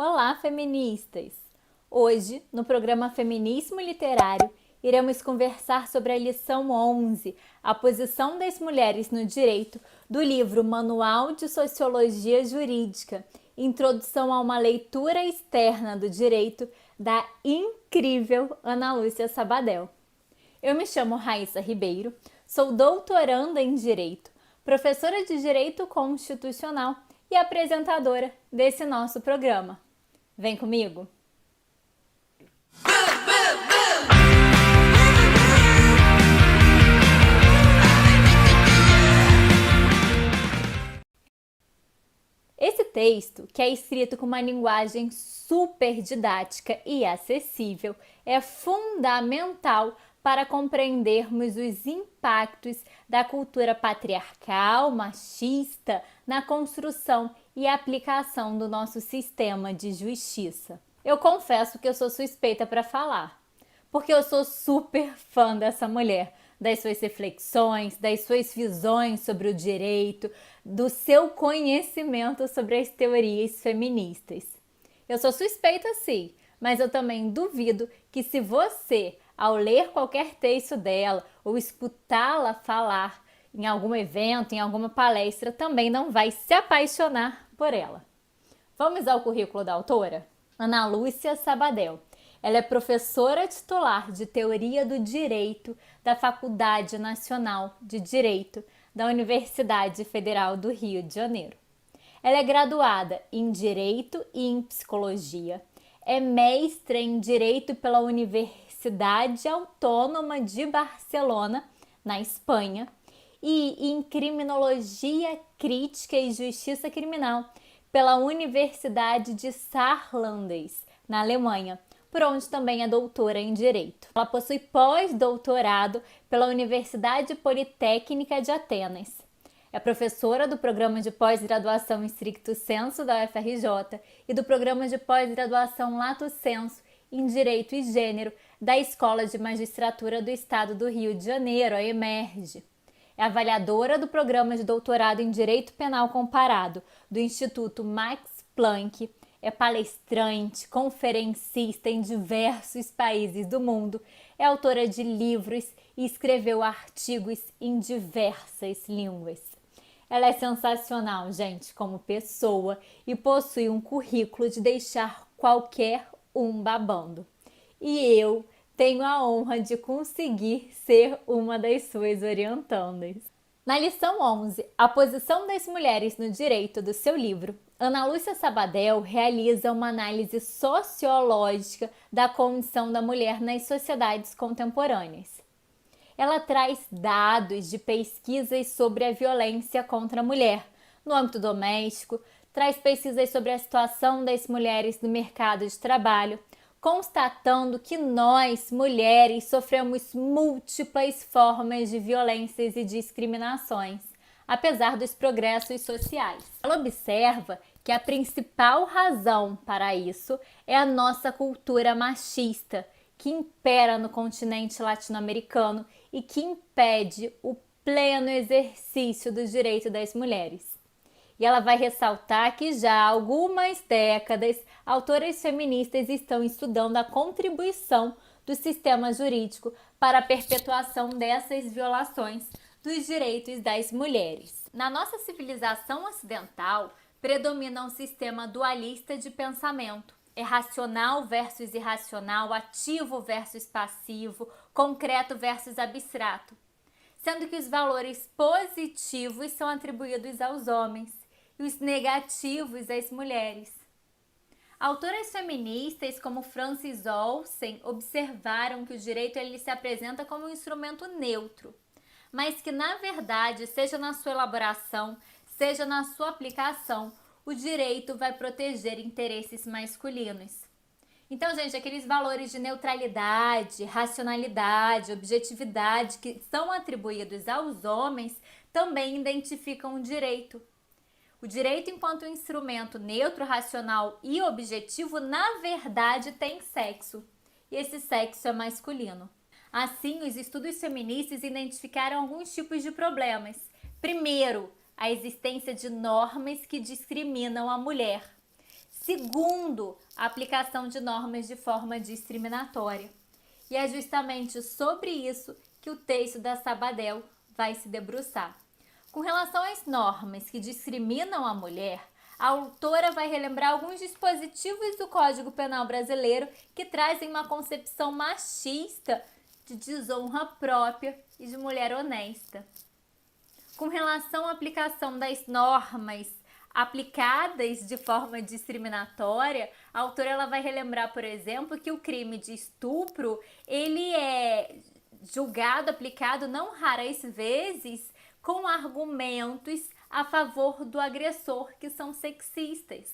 Olá, feministas! Hoje, no programa Feminismo Literário, iremos conversar sobre a lição 11, a posição das mulheres no direito, do livro Manual de Sociologia Jurídica, Introdução a uma leitura externa do direito, da incrível Ana Lúcia Sabadell. Eu me chamo Raíssa Ribeiro, sou doutoranda em Direito, professora de Direito Constitucional e apresentadora desse nosso programa. Vem comigo! Esse texto, que é escrito com uma linguagem super didática e acessível, é fundamental para compreendermos os impactos da cultura patriarcal, machista, na construção e aplicação do nosso sistema de justiça. Eu confesso que eu sou suspeita para falar, porque eu sou super fã dessa mulher, das suas reflexões, das suas visões sobre o direito, do seu conhecimento sobre as teorias feministas. Eu sou suspeita sim, mas eu também duvido que se você, ao ler qualquer texto dela ou escutá-la falar em algum evento, em alguma palestra, também não vai se apaixonar por ela. Vamos ao currículo da autora? Ana Lúcia Sabadell. Ela é professora titular de Teoria do Direito da Faculdade Nacional de Direito da Universidade Federal do Rio de Janeiro. Ela é graduada em Direito e em Psicologia, é mestra em Direito pela Universidade Autônoma de Barcelona, na Espanha, e em Criminologia Crítica e Justiça Criminal pela Universidade de Saarlanders, na Alemanha, por onde também é doutora em Direito. Ela possui pós-doutorado pela Universidade Politécnica de Atenas. É professora do Programa de Pós-Graduação Stricto Sensu da UFRJ e do Programa de Pós-Graduação Lato Sensu em Direito e Gênero da Escola de Magistratura do Estado do Rio de Janeiro, a EMERGE. É avaliadora do Programa de Doutorado em Direito Penal Comparado do Instituto Max Planck. É palestrante, conferencista em diversos países do mundo, é autora de livros e escreveu artigos em diversas línguas. Ela é sensacional, gente, como pessoa e possui um currículo de deixar qualquer um babando. E eu tenho a honra de conseguir ser uma das suas orientandas. Na lição 11, a posição das mulheres no direito do seu livro, Ana Lúcia Sabadell realiza uma análise sociológica da condição da mulher nas sociedades contemporâneas. Ela traz dados de pesquisas sobre a violência contra a mulher no âmbito doméstico, traz pesquisas sobre a situação das mulheres no mercado de trabalho, constatando que nós, mulheres, sofremos múltiplas formas de violências e discriminações, apesar dos progressos sociais. Ela observa que a principal razão para isso é a nossa cultura machista, que impera no continente latino-americano e que impede o pleno exercício do direito das mulheres. E ela vai ressaltar que já há algumas décadas, autoras feministas estão estudando a contribuição do sistema jurídico para a perpetuação dessas violações dos direitos das mulheres. Na nossa civilização ocidental, predomina um sistema dualista de pensamento. É racional versus irracional, ativo versus passivo, concreto versus abstrato. Sendo que os valores positivos são atribuídos aos homens e os negativos às mulheres. Autoras feministas como Frances Olsen observaram que o direito ele se apresenta como um instrumento neutro, mas que na verdade, seja na sua elaboração, seja na sua aplicação, o direito vai proteger interesses masculinos. Então, gente, aqueles valores de neutralidade, racionalidade, objetividade que são atribuídos aos homens também identificam o direito. O direito, enquanto instrumento neutro, racional e objetivo, na verdade tem sexo. E esse sexo é masculino. Assim, os estudos feministas identificaram alguns tipos de problemas. Primeiro, a existência de normas que discriminam a mulher. Segundo, a aplicação de normas de forma discriminatória. E é justamente sobre isso que o texto da Sabadell vai se debruçar. Com relação às normas que discriminam a mulher, a autora vai relembrar alguns dispositivos do Código Penal brasileiro que trazem uma concepção machista de desonra própria e de mulher honesta. Com relação à aplicação das normas aplicadas de forma discriminatória, a autora ela vai relembrar, por exemplo, que o crime de estupro ele é julgado, aplicado não raras vezes com argumentos a favor do agressor que são sexistas.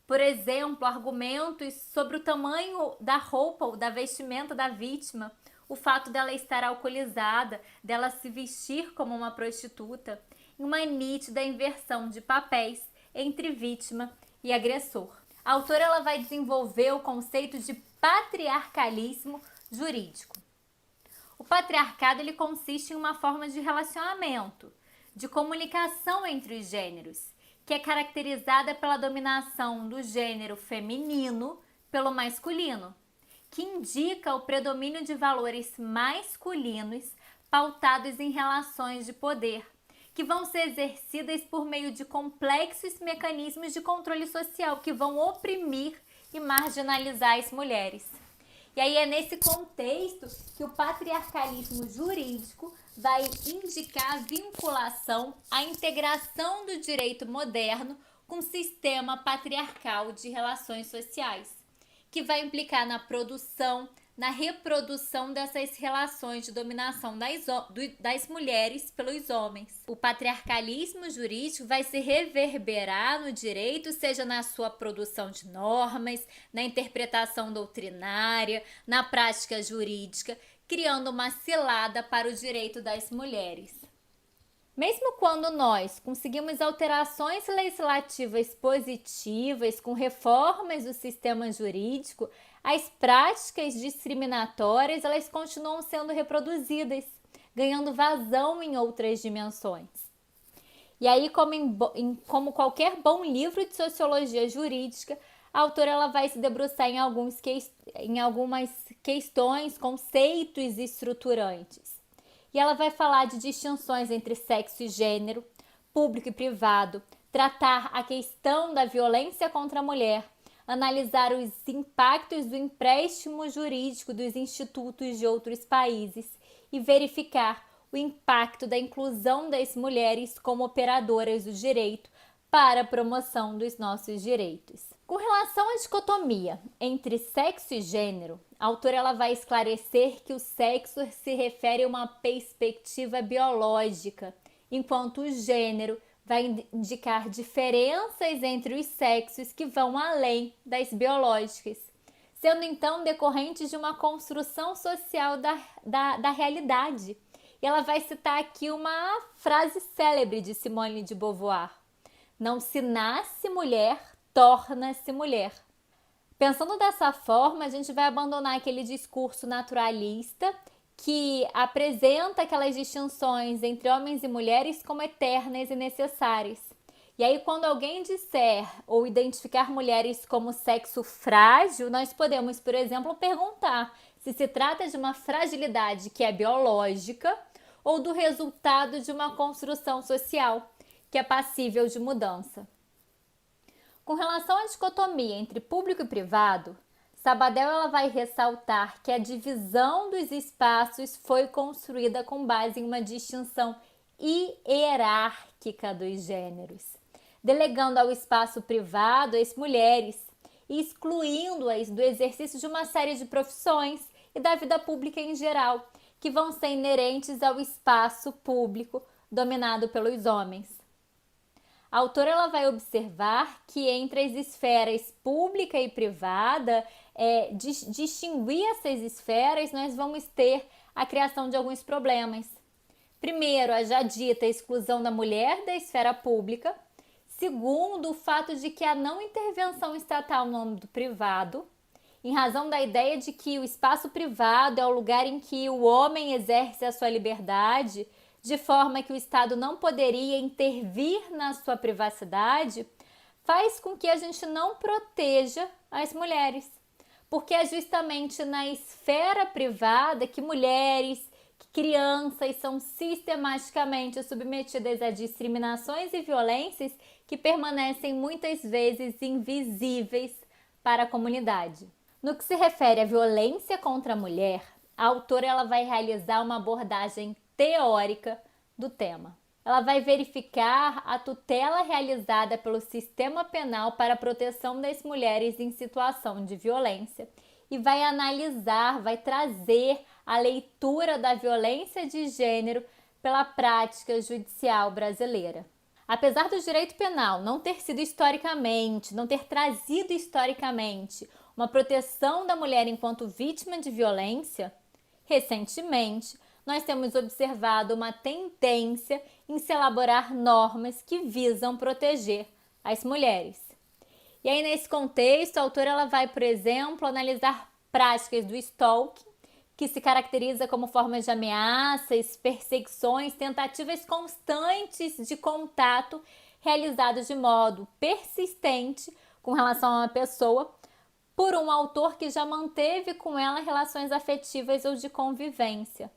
Por exemplo, argumentos sobre o tamanho da roupa ou da vestimenta da vítima, o fato dela estar alcoolizada, dela se vestir como uma prostituta, e uma nítida inversão de papéis entre vítima e agressor. A autora ela vai desenvolver o conceito de patriarcalismo jurídico. O patriarcado ele consiste em uma forma de relacionamento, de comunicação entre os gêneros, que é caracterizada pela dominação do gênero feminino pelo masculino, que indica o predomínio de valores masculinos pautados em relações de poder, que vão ser exercidas por meio de complexos mecanismos de controle social que vão oprimir e marginalizar as mulheres. E aí é nesse contexto que o patriarcalismo jurídico vai indicar a vinculação, a integração do direito moderno com o sistema patriarcal de relações sociais, que vai implicar na produção, na reprodução dessas relações de dominação das mulheres pelos homens. O patriarcalismo jurídico vai se reverberar no direito, seja na sua produção de normas, na interpretação doutrinária, na prática jurídica, criando uma cilada para o direito das mulheres. Mesmo quando nós conseguimos alterações legislativas positivas com reformas do sistema jurídico, as práticas discriminatórias elas continuam sendo reproduzidas, ganhando vazão em outras dimensões. E aí, como qualquer bom livro de sociologia jurídica, a autora ela vai se debruçar em algumas questões, conceitos estruturantes. E ela vai falar de distinções entre sexo e gênero, público e privado, tratar a questão da violência contra a mulher, analisar os impactos do empréstimo jurídico dos institutos de outros países e verificar o impacto da inclusão das mulheres como operadoras do direito para a promoção dos nossos direitos. Com relação à dicotomia entre sexo e gênero, a autora ela vai esclarecer que o sexo se refere a uma perspectiva biológica, enquanto o gênero vai indicar diferenças entre os sexos que vão além das biológicas, sendo então decorrentes de uma construção social da realidade. E ela vai citar aqui uma frase célebre de Simone de Beauvoir: não se nasce mulher, torna-se mulher. Pensando dessa forma, a gente vai abandonar aquele discurso naturalista que apresenta aquelas distinções entre homens e mulheres como eternas e necessárias. E aí, quando alguém disser ou identificar mulheres como sexo frágil, nós podemos, por exemplo, perguntar se trata de uma fragilidade que é biológica ou do resultado de uma construção social que é passível de mudança. Com relação à dicotomia entre público e privado, Sabadell ela vai ressaltar que a divisão dos espaços foi construída com base em uma distinção hierárquica dos gêneros, delegando ao espaço privado as mulheres e excluindo-as do exercício de uma série de profissões e da vida pública em geral, que vão ser inerentes ao espaço público dominado pelos homens. A autora ela vai observar que entre as esferas pública e privada, distinguir essas esferas, nós vamos ter a criação de alguns problemas. Primeiro, a já dita exclusão da mulher da esfera pública. Segundo, o fato de que a não intervenção estatal no âmbito privado, em razão da ideia de que o espaço privado é o lugar em que o homem exerce a sua liberdade, de forma que o Estado não poderia intervir na sua privacidade, faz com que a gente não proteja as mulheres. Porque é justamente na esfera privada que mulheres, que crianças são sistematicamente submetidas a discriminações e violências que permanecem muitas vezes invisíveis para a comunidade. No que se refere à violência contra a mulher, a autora ela vai realizar uma abordagem teórica do tema. Ela vai verificar a tutela realizada pelo sistema penal para a proteção das mulheres em situação de violência e vai analisar, vai trazer a leitura da violência de gênero pela prática judicial brasileira. Apesar do direito penal não ter sido historicamente, não ter trazido historicamente uma proteção da mulher enquanto vítima de violência, recentemente nós temos observado uma tendência em se elaborar normas que visam proteger as mulheres. E aí, nesse contexto, a autora ela vai, por exemplo, analisar práticas do stalking, que se caracteriza como formas de ameaças, perseguições, tentativas constantes de contato realizados de modo persistente com relação a uma pessoa por um autor que já manteve com ela relações afetivas ou de convivência.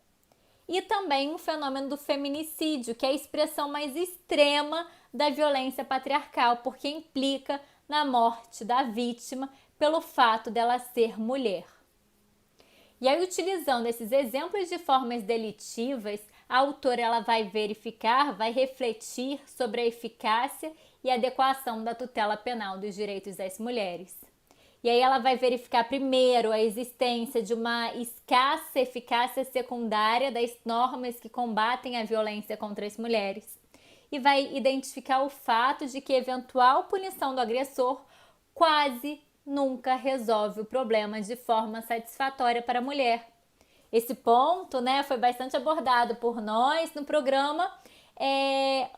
E também o fenômeno do feminicídio, que é a expressão mais extrema da violência patriarcal, porque implica na morte da vítima pelo fato dela ser mulher. E aí, utilizando esses exemplos de formas delitivas, a autora ela vai verificar, vai refletir sobre a eficácia e adequação da tutela penal dos direitos das mulheres. E aí ela vai verificar primeiro a existência de uma escassa eficácia secundária das normas que combatem a violência contra as mulheres. E vai identificar o fato de que eventual punição do agressor quase nunca resolve o problema de forma satisfatória para a mulher. Esse ponto, foi bastante abordado por nós no programa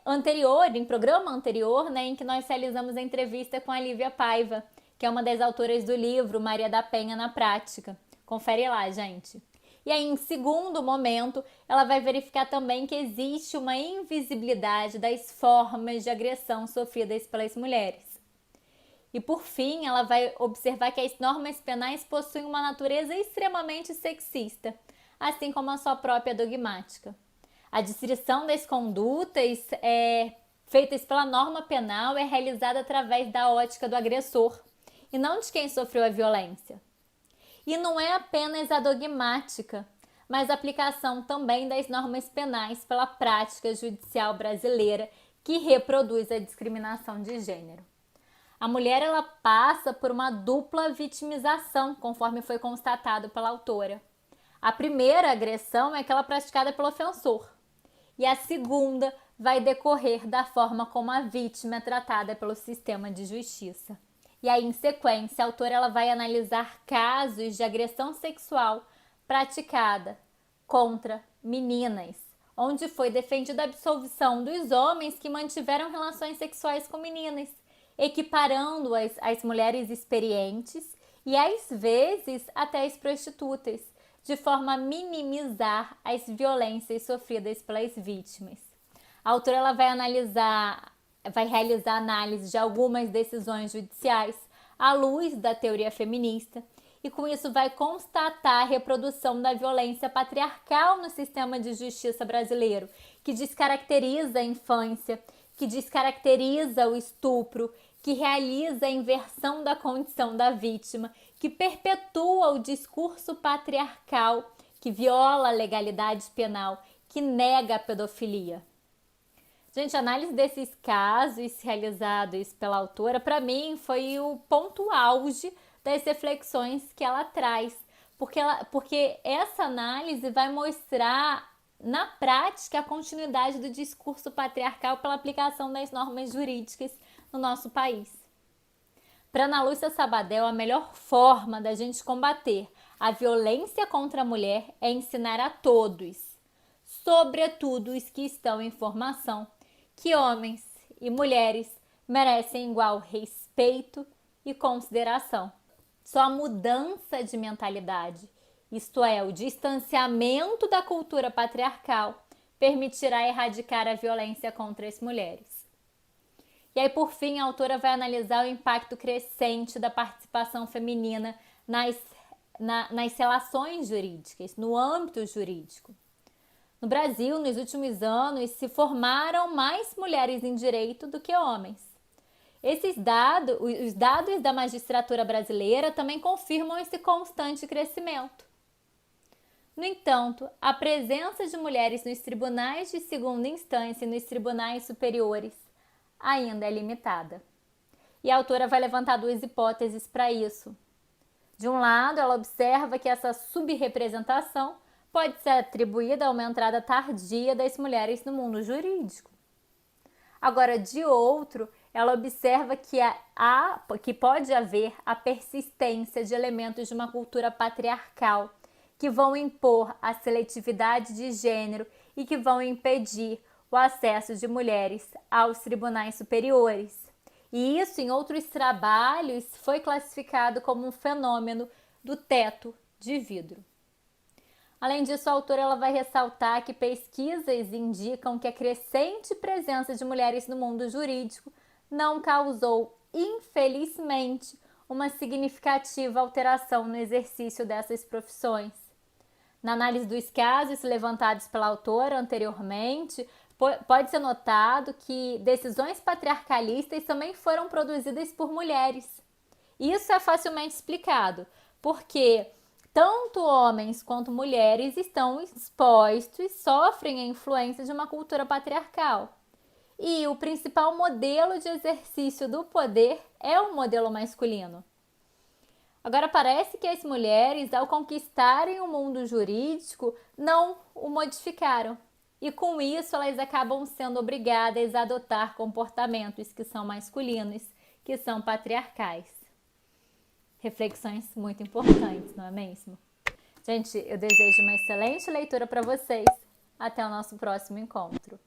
anterior, em que nós realizamos a entrevista com a Lívia Paiva, que é uma das autoras do livro Maria da Penha na Prática. Confere lá, gente. E aí, em segundo momento, ela vai verificar também que existe uma invisibilidade das formas de agressão sofridas pelas mulheres. E por fim, ela vai observar que as normas penais possuem uma natureza extremamente sexista, assim como a sua própria dogmática. A descrição das condutas feitas pela norma penal é realizada através da ótica do agressor e não de quem sofreu a violência. E não é apenas a dogmática, mas a aplicação também das normas penais pela prática judicial brasileira que reproduz a discriminação de gênero. A mulher ela passa por uma dupla vitimização, conforme foi constatado pela autora. A primeira agressão é aquela praticada pelo ofensor, e a segunda vai decorrer da forma como a vítima é tratada pelo sistema de justiça. E aí, em sequência, a autora ela vai analisar casos de agressão sexual praticada contra meninas, onde foi defendida a absolvição dos homens que mantiveram relações sexuais com meninas, equiparando-as às mulheres experientes e, às vezes, até as prostitutas, de forma a minimizar as violências sofridas pelas vítimas. A autora ela vai realizar análise de algumas decisões judiciais à luz da teoria feminista e com isso vai constatar a reprodução da violência patriarcal no sistema de justiça brasileiro, que descaracteriza a infância, que descaracteriza o estupro, que realiza a inversão da condição da vítima, que perpetua o discurso patriarcal, que viola a legalidade penal, que nega a pedofilia. Gente, a análise desses casos realizados pela autora, para mim, foi o ponto auge das reflexões que ela traz, porque essa análise vai mostrar na prática a continuidade do discurso patriarcal pela aplicação das normas jurídicas no nosso país. Para Ana Lúcia Sabadell, a melhor forma da gente combater a violência contra a mulher é ensinar a todos, sobretudo os que estão em formação, que homens e mulheres merecem igual respeito e consideração. Só a mudança de mentalidade, isto é, o distanciamento da cultura patriarcal, permitirá erradicar a violência contra as mulheres. E E aí, por fim, a autora vai analisar o impacto crescente da participação feminina nas relações jurídicas, no âmbito jurídico. No Brasil, nos últimos anos, se formaram mais mulheres em direito do que homens. Os dados da magistratura brasileira também confirmam esse constante crescimento. No entanto, a presença de mulheres nos tribunais de segunda instância e nos tribunais superiores ainda é limitada. E a autora vai levantar duas hipóteses para isso. De um lado, ela observa que essa subrepresentação pode ser atribuída a uma entrada tardia das mulheres no mundo jurídico. Agora, de outro, ela observa que pode haver a persistência de elementos de uma cultura patriarcal que vão impor a seletividade de gênero e que vão impedir o acesso de mulheres aos tribunais superiores. E isso, em outros trabalhos, foi classificado como um fenômeno do teto de vidro. Além disso, a autora ela vai ressaltar que pesquisas indicam que a crescente presença de mulheres no mundo jurídico não causou, infelizmente, uma significativa alteração no exercício dessas profissões. Na análise dos casos levantados pela autora anteriormente, pode ser notado que decisões patriarcalistas também foram produzidas por mulheres. Isso é facilmente explicado, porque tanto homens quanto mulheres estão expostos, sofrem a influência de uma cultura patriarcal. E o principal modelo de exercício do poder é o modelo masculino. Agora, parece que as mulheres, ao conquistarem o mundo jurídico, não o modificaram. E com isso, elas acabam sendo obrigadas a adotar comportamentos que são masculinos, que são patriarcais. Reflexões muito importantes, não é mesmo? Gente, eu desejo uma excelente leitura para vocês. Até o nosso próximo encontro.